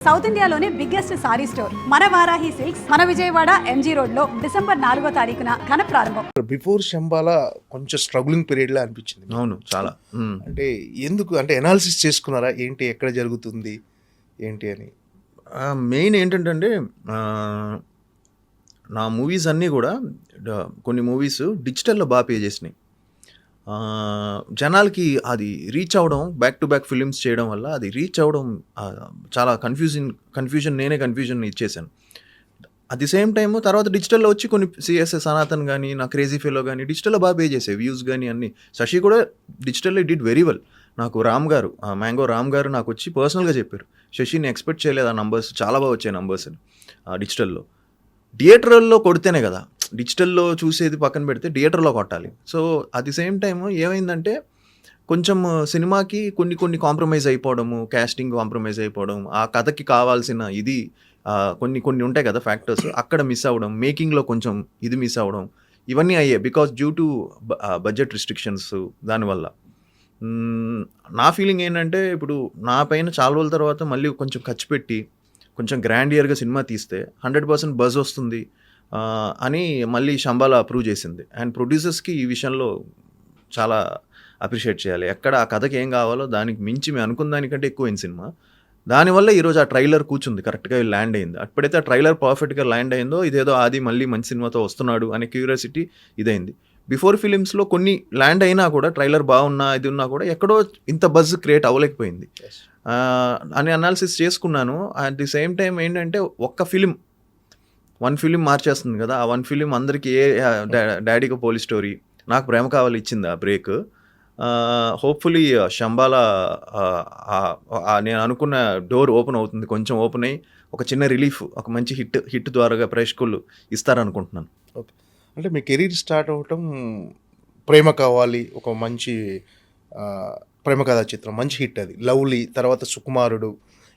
South ఇండియాలోనే biggest sorry store మన Varahi silks మన విజయవాడ ఎంజీ రోడ్ లో డిసెంబర్ 4వ తారీఖున ఘన ప్రారంభం. బిఫోర్ శంబాల కొంచెం స్ట్రగులింగ్ పీరియడ్ లా అనిపించింది. అవును, చాలా. అంటే ఎందుకు అంటే ఎనాలిసిస్ చేసుకున్నారా ఏంటి, ఎక్కడ జరుగుతుంది ఏంటి అని? మెయిన్ ఏంటంటే నా మూవీస్ అన్నీ కూడా కొన్ని మూవీస్ డిజిటల్లో బాగా పే చేసినాయి. జనాలకి అది రీచ్ అవ్వడం, బ్యాక్ టు బ్యాక్ ఫిలిమ్స్ చేయడం వల్ల అది రీచ్ అవ్వడం చాలా కన్ఫ్యూజన్ నేనే కన్ఫ్యూజన్ ఇచ్చేసాను. అట్ ది సేమ్ టైమ్ తర్వాత డిజిటల్లో వచ్చి కొన్ని సిఎస్ఎస్ సనాతన్ కానీ, నా క్రేజీ ఫెలో కానీ డిజిటల్లో బాగా పే చేసాయి, వ్యూస్ కానీ అన్నీ. శశి కూడా డిజిటల్లో డిడ్ వెరీ వెల్. నాకు రామ్ గారు, మ్యాంగో రామ్ గారు నాకు వచ్చి పర్సనల్గా చెప్పారు, శశిని ఎక్స్పెక్ట్ చేయలేదు ఆ నంబర్స్, చాలా బాగా వచ్చాయి నంబర్స్ అని డిజిటల్లో. థియేటర్లో కొడితేనే కదా, డిజిటల్లో చూసేది పక్కన పెడితే థియేటర్లో కొట్టాలి. So at the same time ఏమైందంటే కొంచెం సినిమాకి కొన్ని కాంప్రమైజ్ అయిపోవడము, క్యాస్టింగ్ కాంప్రమైజ్ అయిపోవడం, ఆ కథకి కావాల్సిన ఇది కొన్ని ఉంటాయి కదా ఫ్యాక్టర్స్, అక్కడ మిస్ అవ్వడం, మేకింగ్లో కొంచెం ఇది మిస్ అవ్వడం, ఇవన్నీ అయ్యాయి because due to budget restrictions. దానివల్ల నా ఫీలింగ్ ఏంటంటే ఇప్పుడు నా పైన చాలా రోజుల తర్వాత మళ్ళీ కొంచెం ఖర్చు పెట్టి కొంచెం గ్రాండియర్గా సినిమా తీస్తే 100% బజ్ వస్తుంది అని మళ్ళీ శంబాల ప్రూవ్ చేసింది. అండ్ ప్రొడ్యూసర్స్కి ఈ విషయంలో చాలా అప్రిషియేట్ చేయాలి. ఎక్కడ ఆ కథకి ఏం కావాలో దానికి మించి మేము అనుకున్న దానికంటే ఎక్కువైంది సినిమా. దానివల్ల ఈరోజు ఆ ట్రైలర్ కూర్చుంది, కరెక్ట్గా ల్యాండ్ అయింది. అప్పుడైతే ఆ ట్రైలర్ పర్ఫెక్ట్గా ల్యాండ్ అయిందో ఇదేదో ఆది మళ్ళీ మంచి సినిమాతో వస్తున్నాడు అనే క్యూరియాసిటీ ఇదైంది. బిఫోర్ ఫిలిమ్స్లో కొన్ని ల్యాండ్ అయినా కూడా ట్రైలర్ బాగున్నా ఇది ఉన్నా కూడా ఎక్కడో ఇంత బజ్ క్రియేట్ అవ్వలేకపోయింది అని అనాలిసిస్ చేసుకున్నాను. అట్ ది సేమ్ టైం ఏంటంటే వన్ ఫిలిం మార్చేస్తుంది కదా, ఆ వన్ ఫిలిం అందరికీ డాడీకి పోలీస్ స్టోరీ, నాకు ప్రేమ కావాలి ఇచ్చింది ఆ బ్రేక్. హోప్ఫుల్లీ శంబాల నేను అనుకున్న డోర్ ఓపెన్ అవుతుంది, కొంచెం ఓపెన్ అయ్యి ఒక చిన్న రిలీఫ్, ఒక మంచి హిట్ ద్వారా ప్రేక్షకులు ఇస్తారనుకుంటున్నాను. ఓకే, అంటే మీ కెరీర్ స్టార్ట్ అవ్వటం ప్రేమ కావాలి, ఒక మంచి ప్రేమ కథా చిత్రం, మంచి హిట్ అది. లవ్లీ, తర్వాత సుకుమారుడు,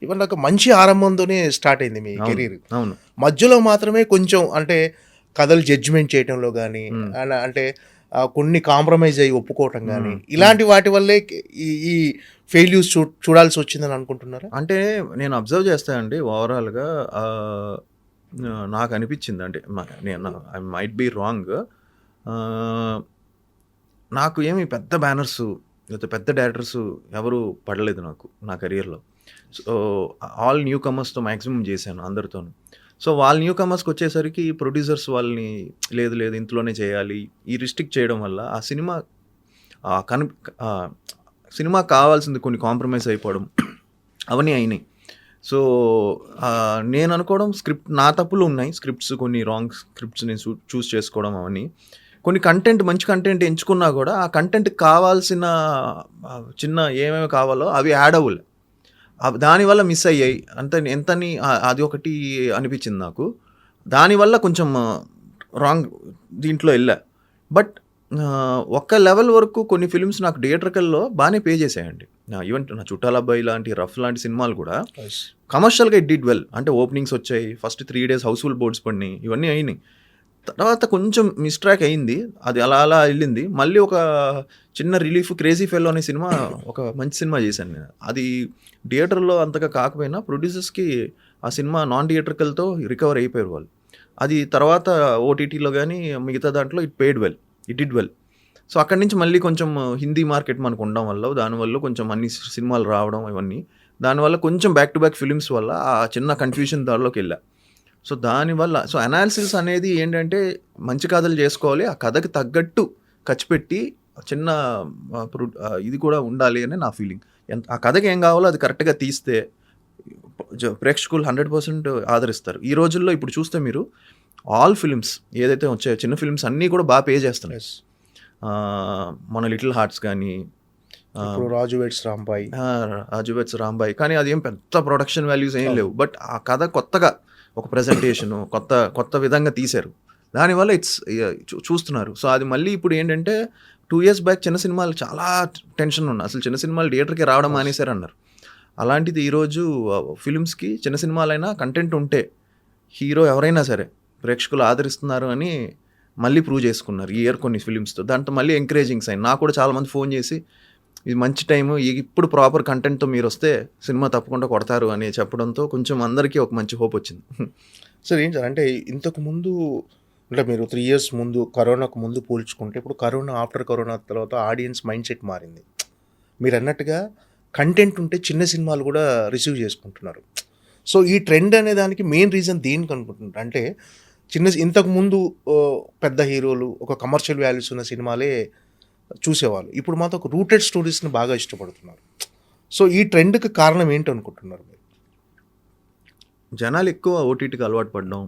ఇవన్నీ ఒక మంచి ఆరంభంతోనే స్టార్ట్ అయింది మీ కెరీర్. అవును, మధ్యలో మాత్రమే కొంచెం అంటే కథలు జడ్జిమెంట్ చేయటంలో కానీ, అంటే కొన్ని కాంప్రమైజ్ అయ్యి ఒప్పుకోవటం కానీ, ఇలాంటి వాటి వల్లే ఈ ఫెయిల్యూర్స్ చూడాల్సి వచ్చిందని అనుకుంటున్నారా? అంటే నేను అబ్జర్వ్ చేస్తానండి, ఓవరాల్గా నాకు అనిపించింది, అంటే నేను ఐ మైట్ బీ రాంగ్, నాకు ఏమి పెద్ద బ్యానర్స్ లేకపోతే పెద్ద డైరెక్టర్స్ ఎవరు పడలేదు నాకు నా కెరియర్లో. సో ఆల్ న్యూ కమర్స్తో మ్యాక్సిమం చేశాను అందరితోనూ. సో వాళ్ళ న్యూ కమర్స్కి వచ్చేసరికి ప్రొడ్యూసర్స్ వాళ్ళని లేదు ఇంట్లోనే చేయాలి ఈ రిస్ట్రిక్ట్ చేయడం వల్ల ఆ సినిమా కావాల్సింది కొన్ని కాంప్రమైజ్ అయిపోవడం అవన్నీ అయినాయి. సో నేను అనుకోవడం స్క్రిప్ట్ నా తప్పులు ఉన్నాయి, స్క్రిప్ట్స్ కొన్ని రాంగ్ స్క్రిప్ట్స్ నేను చూస్ చేసుకోవడం, అవన్నీ కొన్ని కంటెంట్ మంచి కంటెంట్ ఎంచుకున్నా కూడా ఆ కంటెంట్కి కావాల్సిన చిన్న ఏమేమి కావాలో అవి యాడ్ అవ్వలే, దానివల్ల మిస్ అయ్యాయి ఎంతని అది ఒకటి అనిపించింది నాకు. దానివల్ల కొంచెం రాంగ్ దీంట్లో వెళ్ళా. బట్ ఒక్క లెవెల్ వరకు కొన్ని ఫిలిమ్స్ నాకు థియేటర్కల్లో బాగానే పే చేసాయండి. ఈవెన్ నా చుట్టాల అబ్బాయి లాంటి, రఫ్ లాంటి సినిమాలు కూడా కమర్షియల్గా ఇట్ డిడ్ వెల్. అంటే ఓపెనింగ్స్ వచ్చాయి, ఫస్ట్ 3 days హౌస్ఫుల్ బోర్డ్స్ పడినాయి, ఇవన్నీ అయినాయి. తర్వాత కొంచెం మిస్ట్రాక్ అయింది, అది అలా వెళ్ళింది. మళ్ళీ ఒక చిన్న రిలీఫ్ క్రేజీ ఫెలో అనే సినిమా, ఒక మంచి సినిమా చేశాను నేను. అది థియేటర్లో అంతగా కాకపోయినా ప్రొడ్యూసర్స్కి ఆ సినిమా నాన్ థియేటర్కల్తో రికవర్ అయిపోయారు వాళ్ళు. అది తర్వాత ఓటీటీలో కానీ మిగతా దాంట్లో ఇట్ డిడ్ వెల్. సో అక్కడి నుంచి మళ్ళీ కొంచెం హిందీ మార్కెట్ మనకు ఉండడం వల్ల, దానివల్ల కొంచెం అన్ని సినిమాలు రావడం, ఇవన్నీ దానివల్ల కొంచెం బ్యాక్ టు బ్యాక్ ఫిలిమ్స్ వల్ల ఆ చిన్న కన్ఫ్యూజన్ దానిలోకి వెళ్ళా. సో దానివల్ల అనాలిసిస్ అనేది ఏంటంటే మంచి కథలు చేసుకోవాలి, ఆ కథకి తగ్గట్టు ఖర్చు పెట్టి చిన్న ఇది కూడా ఉండాలి అని నా ఫీలింగ్. ఆ కథకి ఏం కావాలో అది కరెక్ట్గా తీస్తే ప్రేక్షకులు 100% ఆదరిస్తారు. ఈ రోజుల్లో ఇప్పుడు చూస్తే మీరు ఆల్ ఫిలిమ్స్ ఏదైతే వచ్చాయో చిన్న ఫిలిమ్స్ అన్నీ కూడా బాగా పే చేస్తున్నాయి. మన లిటిల్ హార్ట్స్ కానీ, రాజు వెడ్స్ రాంబాయ్ కానీ అది ఏం పెద్ద ప్రొడక్షన్ వాల్యూస్ ఏం లేవు. బట్ ఆ కథ కొత్తగా ఒక ప్రజెంటేషను కొత్త విధంగా తీశారు, దానివల్ల చూస్తున్నారు. సో అది మళ్ళీ ఇప్పుడు ఏంటంటే 2 years బ్యాక్ చిన్న సినిమాలు చాలా టెన్షన్ ఉన్నాయి, అసలు చిన్న సినిమాలు థియేటర్కి రావడం మానేశారు అన్నారు. అలాంటిది ఈరోజు ఫిలిమ్స్కి చిన్న సినిమాలైనా కంటెంట్ ఉంటే హీరో ఎవరైనా సరే ప్రేక్షకులు ఆదరిస్తున్నారు అని మళ్ళీ ప్రూవ్ చేసుకున్నారు ఈ ఇయర్ కొన్ని ఫిలిమ్స్తో. దాంట్లో మళ్ళీ ఎంకరేజింగ్ సైన్. నాకు కూడా చాలామంది ఫోన్ చేసి ఇది మంచి టైము, ఇప్పుడు ప్రాపర్ కంటెంట్తో మీరు వస్తే సినిమా తప్పకుండా కొడతారు అని చెప్పడంతో కొంచెం అందరికీ ఒక మంచి హోప్ వచ్చింది. సార్ ఏం సార్ అంటే ఇంతకు ముందు అంటే మీరు 3 ఇయర్స్ ముందు కరోనాకు ముందు పోల్చుకుంటే ఇప్పుడు కరోనా ఆఫ్టర్ కరోనా తర్వాత ఆడియన్స్ మైండ్ సెట్ మారింది. మీరు అన్నట్టుగా కంటెంట్ ఉంటే చిన్న సినిమాలు కూడా రిసీవ్ చేసుకుంటున్నారు. సో ఈ ట్రెండ్ అనే దానికి మెయిన్ రీజన్ దేనికి అనుకుంటున్నారు అంటే ఇంతకు ముందు పెద్ద హీరోలు ఒక కమర్షియల్ వాల్యూస్ ఉన్న సినిమాలే చూసేవాళ్ళు. ఇప్పుడు మాత్రం ఒక రూటెడ్ స్టోరీస్ని బాగా ఇష్టపడుతున్నారు. సో ఈ ట్రెండ్కి కారణం ఏంటి అనుకుంటున్నారు మీరు? జనాలు ఎక్కువ ఓటీటీకి అలవాటు పడడం,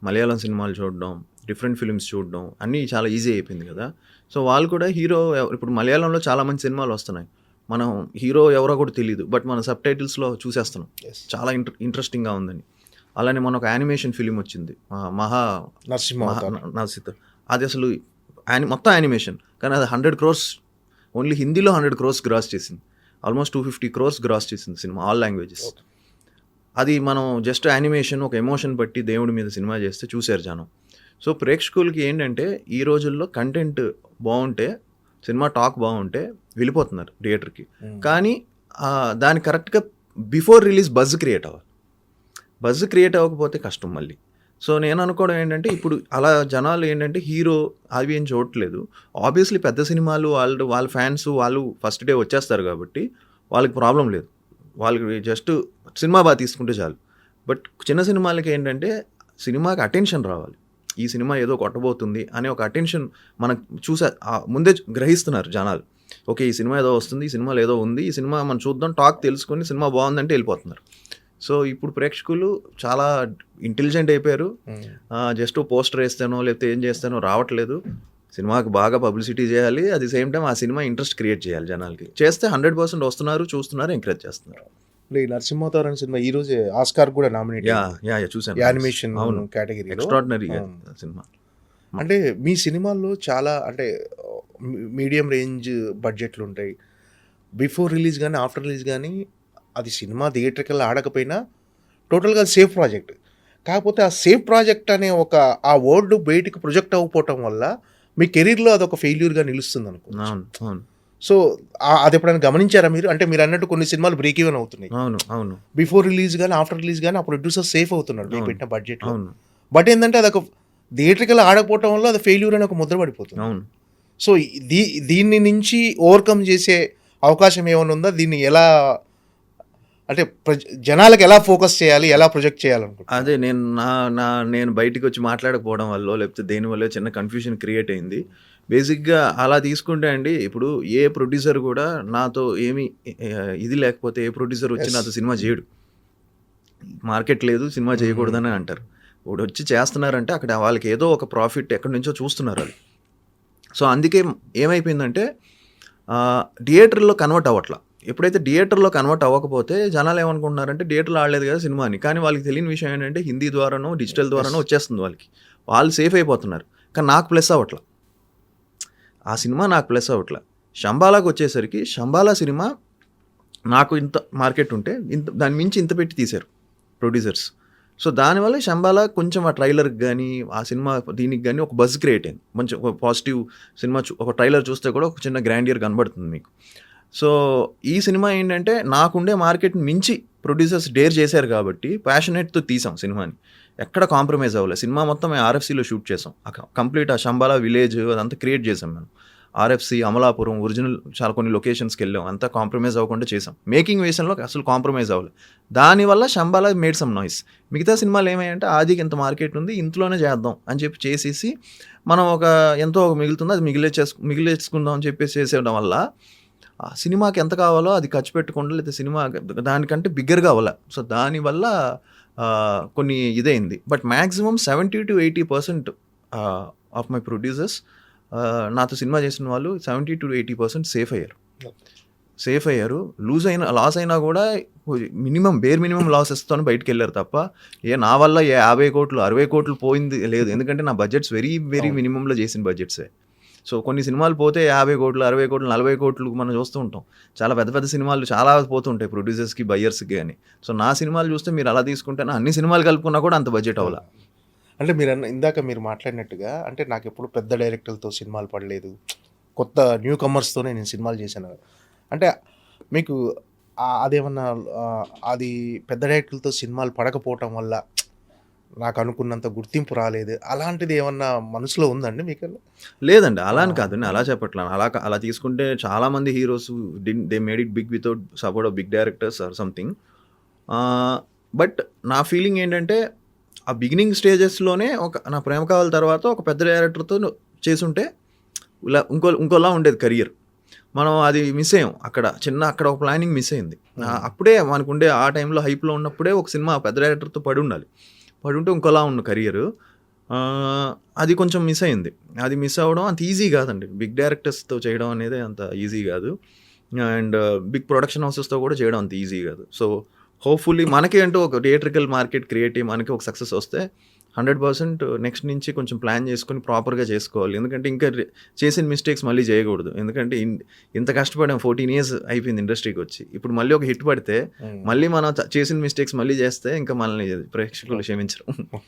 మలయాళం సినిమాలు చూడడం, డిఫరెంట్ ఫిల్మ్స్ చూడడం అన్నీ చాలా ఈజీ అయిపోయింది కదా. సో వాళ్ళు కూడా హీరో ఇప్పుడు మలయాళంలో చాలా మంచి సినిమాలు వస్తున్నాయి, మనం హీరో ఎవరో కూడా తెలియదు, బట్ మన సబ్ టైటిల్స్లో చూసేస్తున్నాం చాలా ఇంట్రెస్టింగ్గా ఉందని. అలానే మన ఒక యానిమేషన్ ఫిలిం వచ్చింది నరసింహ, అది అసలు మొత్తం యానిమేషన్, కానీ అది 100 crores ఓన్లీ హిందీలో 100 crores గ్రాస్ చేసింది, ఆల్మోస్ట్ 250 crores గ్రాస్ చేసింది సినిమా, ఆల్ లాంగ్వేజెస్. అది మనం జస్ట్ యానిమేషన్ ఒక ఎమోషన్ బట్టి దేవుడి మీద సినిమా చేస్తే చూశారు జనం. సో ప్రేక్షకులకి ఏంటంటే ఈ రోజుల్లో కంటెంట్ బాగుంటే, సినిమా టాక్ బాగుంటే వెళ్ళిపోతున్నారు థియేటర్కి. కానీ దాని కరెక్ట్గా బిఫోర్ రిలీజ్ బజ్ క్రియేట్ అవ్వాలి. బజ్ క్రియేట్ అవ్వకపోతే కష్టం మళ్ళీ. సో నేను అనుకోవడం ఏంటంటే ఇప్పుడు అలా జనాలు ఏంటంటే హీరో అవి ఏం చూడట్లేదు. ఆబ్వియస్లీ పెద్ద సినిమాలు వాళ్ళ ఫ్యాన్స్ వాళ్ళు ఫస్ట్ డే వచ్చేస్తారు కాబట్టి వాళ్ళకి ప్రాబ్లం లేదు, వాళ్ళకి జస్ట్ సినిమా బాగా తీసుకుంటే చాలు. బట్ చిన్న సినిమాలకి ఏంటంటే సినిమాకి అటెన్షన్ రావాలి, ఈ సినిమా ఏదో కొట్టబోతుంది అనే ఒక అటెన్షన్ మనకు ముందే గ్రహిస్తున్నారు జనాలు. ఓకే ఈ సినిమా ఏదో వస్తుంది, ఈ సినిమాలో ఏదో ఉంది, ఈ సినిమా మనం చూద్దాం, టాక్ తెలుసుకొని సినిమా బాగుందంటే వెళ్ళిపోతున్నారు. సో ఇప్పుడు ప్రేక్షకులు చాలా ఇంటెలిజెంట్ అయిపోయారు. జస్ట్ పోస్టర్ వేస్తానో లేకపోతే ఏం చేస్తానో రావట్లేదు, సినిమాకి బాగా పబ్లిసిటీ చేయాలి, అది సేమ్ టైం ఆ సినిమా ఇంట్రెస్ట్ క్రియేట్ చేయాలి జనాలకి. చేస్తే 100% వస్తున్నారు, చూస్తున్నారు, ఎంకరేజ్ చేస్తున్నారు. ఈ నరసింహతారణ సినిమా ఈ రోజు ఆస్కార్ కూడా నామినేట్ చూసాను, యానిమేషన్ కేటగిరీ, ఎక్స్ట్రాడినరీ సినిమా. అంటే మీ సినిమాల్లో చాలా అంటే మీడియం రేంజ్ బడ్జెట్లు ఉంటాయి. బిఫోర్ రిలీజ్ కానీ ఆఫ్టర్ రిలీజ్ కానీ అది సినిమా థియేటర్కి ఆడకపోయినా టోటల్గా సేఫ్ ప్రాజెక్ట్. కాకపోతే ఆ సేఫ్ ప్రాజెక్ట్ అనే ఆ వర్డ్ బయటికి ప్రొజెక్ట్ అవ్వకపోవటం వల్ల మీ కెరీర్లో అదొక ఫెయిల్యూర్గా నిలుస్తుంది అనుకో. సో అది ఎప్పుడైనా గమనించారా మీరు? అంటే మీరు అన్నట్టు కొన్ని సినిమాలు బ్రేక్ ఈవెన్ అవుతున్నాయి, అవును, బిఫోర్ రిలీజ్ కానీ ఆఫ్టర్ రిలీజ్ కానీ ఆ ప్రొడ్యూసర్ సేఫ్ అవుతున్నాడు మీకు పెట్టిన బడ్జెట్. బట్ ఏంటంటే అదొక థియేటర్కి ఆడకపోవటం వల్ల అది ఫెయిల్యూర్ అని ఒక ముద్ర పడిపోతుంది. సో దీన్ని నుంచి ఓవర్కమ్ చేసే అవకాశం ఏమైనా ఉందా? దీన్ని ఎలా అంటే జనాలకు ఎలా ఫోకస్ చేయాలి, ఎలా ప్రొజెక్ట్ చేయాలనుకుంటున్నా? అదే నేను బయటికి వచ్చి మాట్లాడకపోవడం వల్ల లేకపోతే దేనివల్ల చిన్న కన్ఫ్యూజన్ క్రియేట్ అయింది. బేసిక్గా అలా తీసుకుంటే అండి, ఇప్పుడు ఏ ప్రొడ్యూసర్ కూడా నాతో ఏమీ ఇది లేకపోతే ఏ ప్రొడ్యూసర్ వచ్చి నాతో సినిమా చేయడు. మార్కెట్ లేదు, సినిమా చేయకూడదని అంటారు. ఇప్పుడు వచ్చి చేస్తున్నారంటే అక్కడ వాళ్ళకి ఏదో ఒక ప్రాఫిట్ ఎక్కడి నుంచో చూస్తున్నారు వాళ్ళు. సో అందుకే ఏమైపోయిందంటే థియేటర్లో కన్వర్ట్ అవ్వట్లా. ఎప్పుడైతే థియేటర్లో కన్వర్ట్ అవ్వకపోతే జనాలు ఏమనుకుంటున్నారంటే థియేటర్లో ఆడలేదు కదా సినిమా అని. కానీ వాళ్ళకి తెలియని విషయం ఏంటంటే హిందీ ద్వారానో డిజిటల్ ద్వారానో వచ్చేస్తుంది వాళ్ళకి, వాళ్ళు సేఫ్ అయిపోతున్నారు. కానీ నాకు ప్లస్ అవ్వట్లా, ఆ సినిమా నాకు ప్లస్ అవ్వట్లా. శంబాలాకి వచ్చేసరికి శంబాలా సినిమా నాకు ఇంత మార్కెట్ ఉంటే దాని మించి ఇంత పెట్టి తీశారు ప్రొడ్యూసర్స్. సో దానివల్ల శంబాలా కొంచెం ఆ ట్రైలర్కి కానీ ఆ సినిమా దీనికి కానీ ఒక బజ్ క్రియేట్ అయింది, మంచి ఒక పాజిటివ్ సినిమా. ఒక ట్రైలర్ చూస్తే కూడా ఒక చిన్న గ్రాండియర్ కనబడుతుంది మీకు. సో ఈ సినిమా ఏంటంటే నాకుండే మార్కెట్ని మించి ప్రొడ్యూసర్స్ డేర్ చేశారు కాబట్టి ప్యాషనేట్తో తీసాం సినిమాని, ఎక్కడ కాంప్రమైజ్ అవ్వలేదు. సినిమా మొత్తం మేము ఆర్ఎఫ్సీలో షూట్ చేసాం, కంప్లీట్ ఆ శంబాలా విలేజ్ అదంతా క్రియేట్ చేసాం మేము. ఆర్ఎఫ్సీ, అమలాపురం, ఒరిజినల్ చాలా కొన్ని లొకేషన్స్కి వెళ్ళాం, అంతా కాంప్రమైజ్ అవ్వకుండా చేసాం. మేకింగ్ విషయంలో అసలు కాంప్రమైజ్ అవ్వలేదు. దానివల్ల శంబాలా మేడ్ సమ్ నాయిస్. మిగతా సినిమాలు ఏమయ్యంటే ఆదికి ఇంత మార్కెట్ ఉంది, ఇంట్లోనే చేద్దాం అని చెప్పి చేసేసి మనం ఎంతో మిగులుతుందో అది మిగిలేసుకుందాం అని చెప్పేసి చేసేయడం వల్ల ఆ సినిమాకి ఎంత కావాలో అది ఖర్చు పెట్టకుండా, లేదా సినిమా దానికంటే బిగ్గర్గా అవ్వాలి. సో దానివల్ల కొన్ని ఇదైంది. But maximum 70 to 80% of my producers నాతో సినిమా చేసిన వాళ్ళు 70 to 80% సేఫ్ అయ్యారు. లాస్ అయినా కూడా బేర్ మినిమం లాసెస్తో బయటకు వెళ్ళారు తప్ప నా వల్ల 50 కోట్లు 60 కోట్లు పోయింది లేదు. ఎందుకంటే నా బడ్జెట్స్ వెరీ మినిమంలో చేసిన బడ్జెట్సే. సో కొన్ని సినిమాలు పోతే 50 కోట్లు 60 కోట్లు 40 కోట్లు మనం చూస్తూ ఉంటాం. చాలా పెద్ద పెద్ద సినిమాలు చాలా పోతుంటాయి ప్రొడ్యూసర్స్కి బయ్యర్స్కి అని. సో నా సినిమాలు చూస్తే మీరు అలా తీసుకుంటే అన్ని సినిమాలు కలుపుకున్నా కూడా అంత బడ్జెట్ అవ్వాలి. అంటే ఇందాక మీరు మాట్లాడినట్టుగా అంటే నాకు ఎప్పుడు పెద్ద డైరెక్టర్లతో సినిమాలు పడలేదు, కొత్త న్యూ కమర్స్తోనే నేను సినిమాలు చేశాను. అంటే మీకు అదేమన్నా అది పెద్ద డైరెక్టర్లతో సినిమాలు పడకపోవటం వల్ల నాకు అనుకున్నంత గుర్తింపు రాలేదు అలాంటిది ఏమన్నా మనసులో ఉందండి మీకు? లేదండి. అలా అని కాదండి. అలా చెప్పట్లేదు. అలా తీసుకుంటే చాలామంది heroes they made it big without support of big directors or something. But నా ఫీలింగ్ ఏంటంటే ఆ బిగినింగ్ స్టేజెస్‌లోనే నా 'ప్రేమ కావాలి' తర్వాత ఒక పెద్ద డైరెక్టర్‌తో చేసుంటే ఇలా ఇంకోలా ఉండేది కెరియర్. మనం అది మిస్ అయ్యాం. అక్కడ ఒక ప్లానింగ్ మిస్ అయింది. అప్పుడే మనకుండే ఆ టైంలో హైప్‌లో ఉన్నప్పుడే ఒక సినిమా పెద్ద డైరెక్టర్‌తో పడుంటే ఇంకోలా ఉన్న కెరియరు. అది కొంచెం మిస్ అయింది. అది మిస్ అవ్వడం అంత ఈజీ కాదండి. బిగ్ డైరెక్టర్స్‌తో చేయడం అనేది అంత ఈజీ కాదు. అండ్ బిగ్ ప్రొడక్షన్ హౌసెస్‌తో కూడా చేయడం అంత ఈజీ కాదు. సో, హోప్‌ఫుల్లీ మనకి అంటూ ఒక థియేట్రికల్ మార్కెట్ క్రియేట్ అయ్యి మనకి ఒక సక్సెస్ వస్తే 100% నెక్స్ట్ నుంచి కొంచెం ప్లాన్ చేసుకొని ప్రాపర్‌గా చేసుకోవాలి. ఎందుకంటే ఇంకా చేసిన మిస్టేక్స్ మళ్ళీ చేయకూడదు. ఎందుకంటే ఇంత కష్టపడాం 14 ఇయర్స్ అయిపోయింది ఇండస్ట్రీకి వచ్చి. ఇప్పుడు మళ్ళీ ఒక హిట్ పడితే మళ్ళీ మనం చేసిన మిస్టేక్స్ మళ్ళీ చేస్తే ఇంకా మనల్ని ప్రేక్షకులు క్షమించరు.